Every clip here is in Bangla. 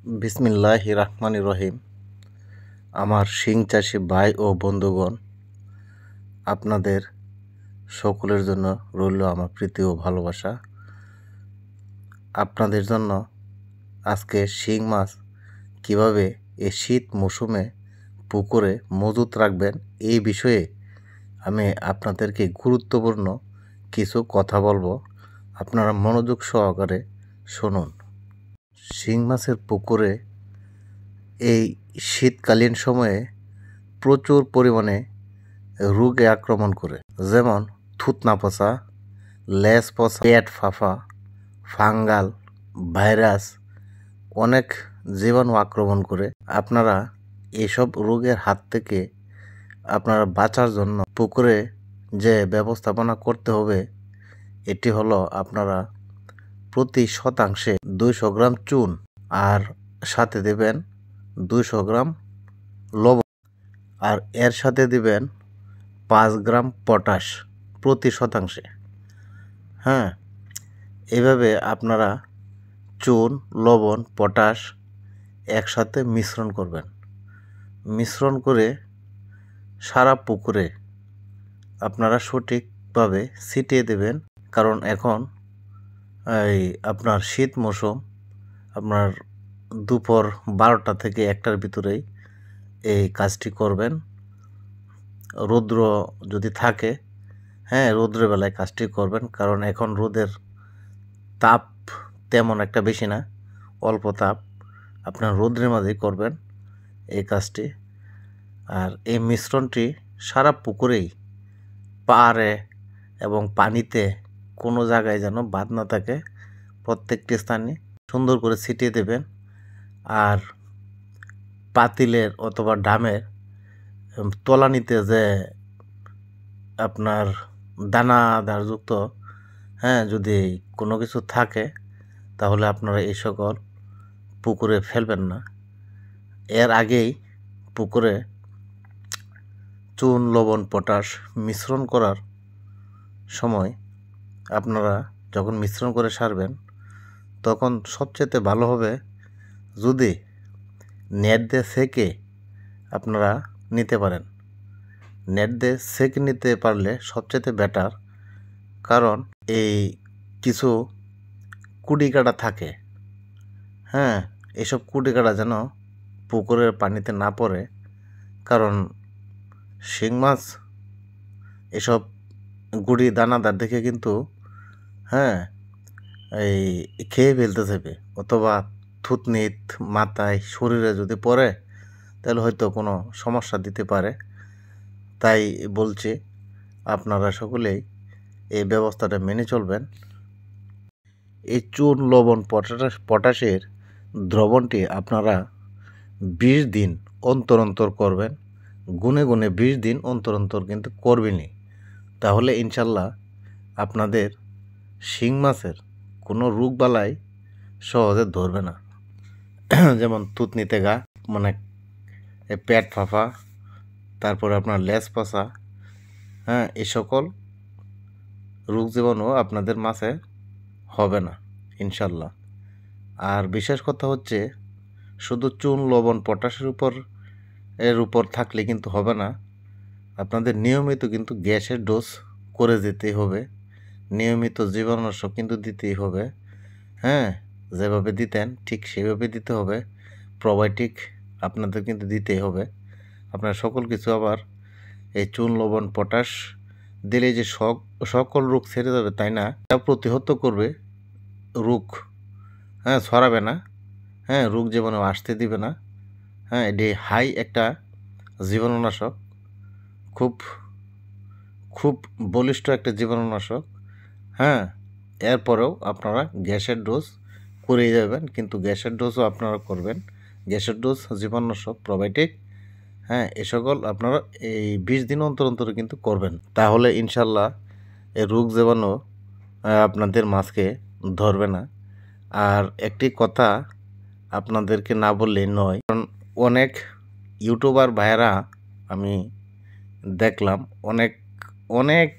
বিসমিল্লাহির রহমানির রহিম। আমার শিং চাষি ভাই ও বন্ধুগণ, আপনাদের সকলের জন্য রইল আমার প্রীতি ও ভালোবাসা। আপনাদের জন্য আজকে শিং মাছ কীভাবে এই শীত মৌসুমে পুকুরে মজুত রাখবেন এই বিষয়ে আমি আপনাদেরকে গুরুত্বপূর্ণ কিছু কথা বলবো। আপনারা মনোযোগ সহকারে শুনুন। শিং মাছের পুকুরে এই শীতকালীন সময়ে প্রচুর পরিমাণে রোগে আক্রমণ করে, যেমন থুতনা পচা, লেজ পচা, পেট ফাঁপা, ফাঙ্গাল, ভাইরাস, অনেক জীবাণু আক্রমণ করে। আপনারা এইসব রোগের হাত থেকে আপনারা বাঁচার জন্য পুকুরে যে ব্যবস্থাপনা করতে হবে এটি হলো, আপনারা প্রতি শতাংশে 200 গ্রাম চুন আর সাথে দেবেন 200 গ্রাম লবণ, আর এর সাথে দিবেন 5 গ্রাম পটাশ প্রতি শতাংশে। এভাবে আপনারা চুন, লবণ, পটাশ একসাথে মিশ্রণ করবেন। মিশ্রণ করে সারা পুকুরে আপনারা সঠিকভাবে ছিটিয়ে দেবেন, কারণ এখন এই আপনার শীত মৌসুম, আপনার দুপুর 12টা থেকে 1টার ভিতরেই এই কাজটি করবেন। রৌদ্র যদি থাকে, রৌদ্রের বেলায় কাজটি করবেন, কারণ এখন রোদের তাপ তেমন একটা বেশি না, অল্প তাপ। আপনার রৌদ্রের মাঝেই করবেন এই কাজটি। আর এই মিশ্রণটি সারা পুকুরেই, পাড়ে এবং পানিতে কোনো জায়গায় যেন বাদ না থাকে, প্রত্যেকটি স্থানে সুন্দর করে ছিটিয়ে দেবেন। আর পাতিলের অথবা ড্রামের তলানিতে যে আপনার দানাদারযুক্ত যদি কোনো কিছু থাকে, তাহলে আপনারা এই সকল পুকুরে ফেলবেন না। এর আগেই পুকুরে চুন, লবণ, পটাশ মিশ্রণ করার সময় আপনারা যখন মিশ্রণ করে সারবেন, তখন সবচেয়ে ভালো হবে যদি নেট দিয়ে সেকে আপনারা নিতে পারেন। নেট দিয়ে সেকে নিতে পারলে সবচেয়ে বেটার, কারণ এই কিছু কুড়ি কাটা থাকে, এসব কুড়ি কাটা যেন পুকুরের পানিতে না পড়ে, কারণ শিং মাছ এসব গুড়ি দানাদার দেখে কিন্তু এই খেয়ে ফেলতে চাইবে, অথবা থুতনিত, মাথায়, শরীরে যদি পড়ে তাহলে হয়তো কোনো সমস্যা দিতে পারে। তাই বলছি, আপনারা সকলেই এই ব্যবস্থাটা মেনে চলবেন। এই চুন, লবণ, পটাশের দ্রবণটি আপনারা 20 দিন অন্তর অন্তর করবেন। গুনে গুনে 20 দিন অন্তর অন্তর কিন্তু করবেনই, তাহলে ইনশাল্লাহ আপনাদের শিং মাছের কোনো রোগবালাই সহজে ধরবে না। যেমন থুতনিতে গা, মানে পেট ফাঁপা, তারপরে আপনার লেজ পচা, এই সকল রোগ জীবাণু আপনাদের মাছে হবে না ইনশাল্লাহ। আর বিশেষ কথা হচ্ছে, শুধু চুন, লবণ, পটাশের উপর থাকলে কিন্তু হবে না। আপনাদের নিয়মিত কিন্তু গ্যাসের ডোজ করে যেতেই হবে, নিয়মিত জীবাণুনাশক কিন্তু দিতেই হবে। যেভাবে দিতেন ঠিক সেভাবে দিতে হবে। প্রোবায়োটিক আপনাদের কিন্তু দিতেই হবে। আপনার সকল কিছু আবার এই চুন, লবণ, পটাশ দিলে যে সকল রোগ ছেড়ে যাবে তাই না, তা প্রতিহত করবে, রোগ ছড়াবে না, রোগ জীবাণু আসতে দিবে না। এটি হাই একটা জীবাণুনাশক, খুব খুব বলিষ্ঠ একটা জীবাণুনাশক। এরপরেও আপনারা গ্যাসের ডোজ করেই যাবেন, কিন্তু গ্যাসের ডোজও আপনারা করবেন। গ্যাসের ডোজ, জীবাণুনাশক, প্রোবায়োটিক, এ সকল আপনারা এই 20 দিন অন্তর অন্তর কিন্তু করবেন, তাহলে ইনশাল্লাহ এই রোগ জীবাণু আপনাদের মাছকে ধরবে না। আর একটি কথা আপনাদেরকে না বললেই নয়, কারণ অনেক ইউটিউবার ভাইয়েরা আমি দেখলাম, অনেক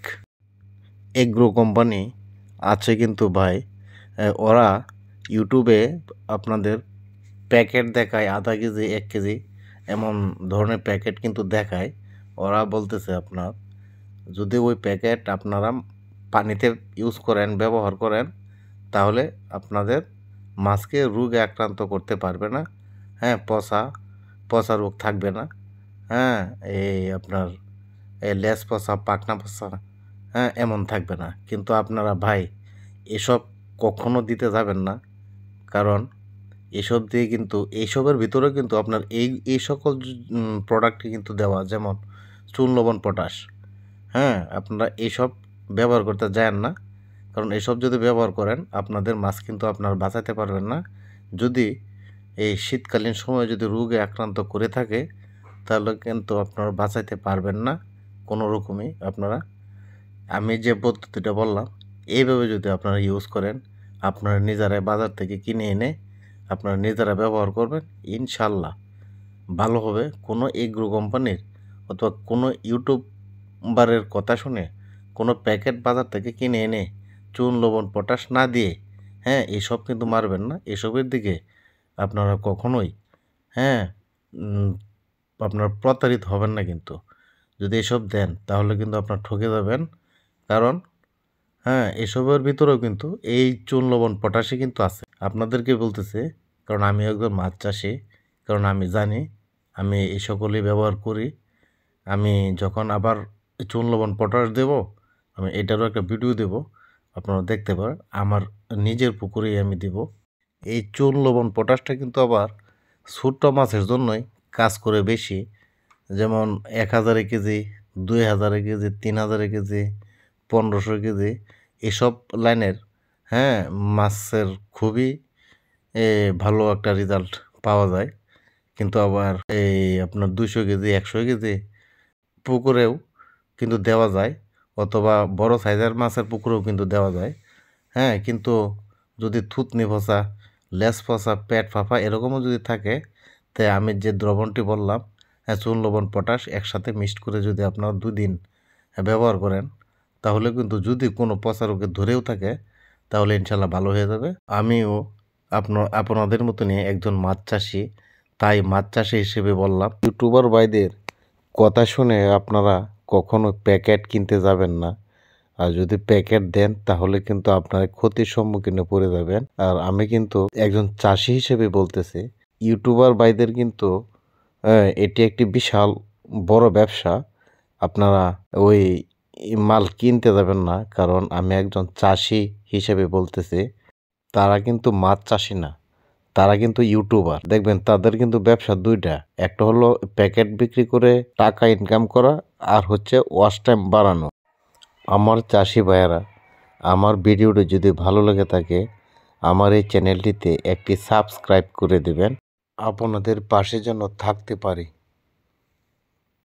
এগ্রো কোম্পানি আছে কিন্তু ভাই, ওরা ইউটিউবে আপনাদের প্যাকেট দেখায় আধা কেজি 1 কেজি এমন ধরনের প্যাকেট কিন্তু দেখায়। ওরা বলতেছে আপনার যদি ওই প্যাকেট আপনারা পানিতে ইউজ করেন, ব্যবহার করেন, তাহলে আপনাদের মাছকে রোগে আক্রান্ত করতে পারবে না। হ্যাঁ, পচা রোগ থাকবে না। হ্যাঁ, এই আপনার এই লেজ পচা, পাখনা পচা, হ্যাঁ, এমন থাকবে না। কিন্তু আপনারা ভাই এসব কখনো দিতে যাবেন না। কারণ এসব দিয়ে কিন্তু এইসবের ভিতরে কিন্তু আপনার এই সকল প্রোডাক্টই কিন্তু দেওয়া, যেমন চুন, লবণ, পটাশ। হ্যাঁ, আপনারা এইসব ব্যবহার করতে যায়েন না। কারণ এসব যদি ব্যবহার করেন আপনাদের মাছ কিন্তু আপনারা বাঁচাতে পারবেন না। যদি এই শীতকালীন সময়ে যদি রোগে আক্রান্ত করে থাকে তাহলে কিন্তু আপনারা বাঁচাইতে পারবেন না কোনো রকমই। আপনারা আমি যে পদ্ধতিটা বললাম এইভাবে যদি আপনারা ইউজ করেন, আপনারা নিজেরাই বাজার থেকে কিনে এনে আপনারা নিজেরা ব্যবহার করবেন, ইনশাল্লাহ ভালো হবে। কোনো এগ্রো কোম্পানির অথবা কোনো ইউটিউবারের কথা শুনে কোনো প্যাকেট বাজার থেকে কিনে এনে চুন, লবণ, পটাশ না দিয়ে, হ্যাঁ, এসব কিন্তু মারবেন না। এসবের দিকে আপনারা কখনোই, হ্যাঁ, আপনার প্রতারিত হবেন না। কিন্তু যদি এসব দেন তাহলে কিন্তু আপনার ঠকে যাবেন। কারণ হ্যাঁ, এসবের ভিতরেও কিন্তু এই চুন, লবণ, পটাশই কিন্তু আছে। আপনাদেরকে বলতেছে কারণ আমি একজন মাছ চাষি, কারণ আমি জানি, আমি এই সকলই ব্যবহার করি। আমি যখন আবার চুন, লবণ, পটাশ দেব, আমি এটারও একটা ভিডিও দেব, আপনারা দেখতে পারেন। আমার নিজের পুকুরেই আমি দেব। এই চুন, লবণ, পটাশটা কিন্তু আবার ছোট্ট মাছের জন্যই কাজ করে বেশি। যেমন 1000 কেজি, 2000 কেজি, 3000 কেজি, 1500 কেজি এসব লাইনের, হ্যাঁ, মাছের খুবই ভালো একটা রেজাল্ট পাওয়া যায়। কিন্তু আবার এই আপনার 200 কেজি, 100 কেজি পুকুরেও কিন্তু দেওয়া যায়, অথবা বড় সাইজের মাছের পুকুরেও কিন্তু দেওয়া যায়। হ্যাঁ, কিন্তু যদি থুতনি পচা, লেজ পচা, পেট ফাঁপা এরকমও যদি থাকে, তাই আমি যে দ্রবণটি বললাম, হ্যাঁ, চুন, লবণ, পটাশ একসাথে মিক্সড করে যদি আপনারা 2 দিন ব্যবহার করেন, তাহলে কিন্তু যদি কোনো পচা রোগে ধরেও থাকে তাহলে ইনশাল্লাহ ভালো হয়ে যাবে। আমিও আপনাদের মতনই একজন মাছ চাষি, তাই মাছ চাষি হিসেবে বললাম। ইউটিউবার ভাইদের কথা শুনে আপনারা কখনো প্যাকেট কিনতে যাবেন না। আর যদি প্যাকেট দেন তাহলে কিন্তু আপনার ক্ষতির সম্মুখীনে পড়ে যাবেন। আর আমি কিন্তু একজন চাষি হিসেবে বলতেছি, ইউটিউবার ভাইদের কিন্তু এটি একটি বিশাল বড় ব্যবসা। আপনারা ওই মাল কিনতে যাবেন না। কারণ আমি একজন চাষি হিসেবে বলতেছি, তারা কিন্তু মাছ চাষি না, তারা কিন্তু ইউটিউবার। দেখবেন তাদের কিন্তু ব্যবসা দুইটা, একটা হলো প্যাকেট বিক্রি করে টাকা ইনকাম করা, আর হচ্ছে ওয়াচ টাইম বাড়ানো। আমার চাষি ভাইয়েরা, আমার ভিডিওটি যদি ভালো লেগে থাকে আমার এই চ্যানেলটিতে একটি সাবস্ক্রাইব করে দেবেন, আপনাদের পাশে যেন থাকতে পারি।